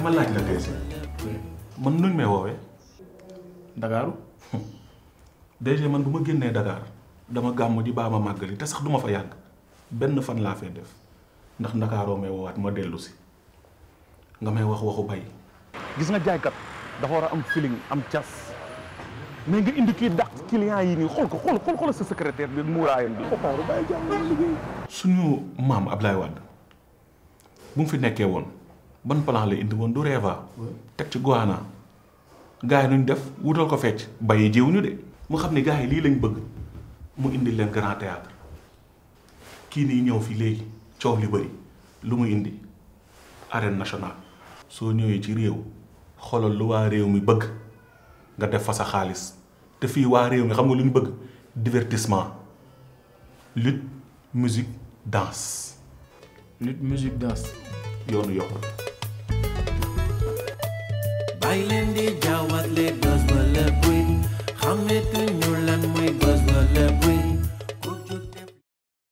ma laaj la DG man nuñ may woowee Ndakaaru DG man bu ma génnee Dakar dama gàmmu ji baa ma màggali te sax duma fa yàgg benn fan laa fee def ndax Ndakaaroo may woowaat ma dellu si nga may wax waxu bay. gis nga jaaykat dafa war a am feeling am cas mais nga indi kii dàq client yi nii xool ko xool sa secrétaire bi muuraayam bi. Ndakaaru bàyyi jàmm liggéey. suñu maam Ablaye Wade bu mu fi nekkee woon ban plan la indi woon du Reva teg ci Goana gars yi nuñ def wutal ko fecc bayi jiw ñu de mu xam ne gars yi lii lañ bëgg mu indi leen grand théâtre kii nii ñëw fi léegi coow li bëri lu mu indi arène nationale soo ñëwee ci réew xoolal lu waa réew mi bëgg nga def fa sa xaalis te fii waa réew mi xam nga lu ñu bëgg divertissement lutte musique danse. lutte musique danse. yoonu yokk. Bailen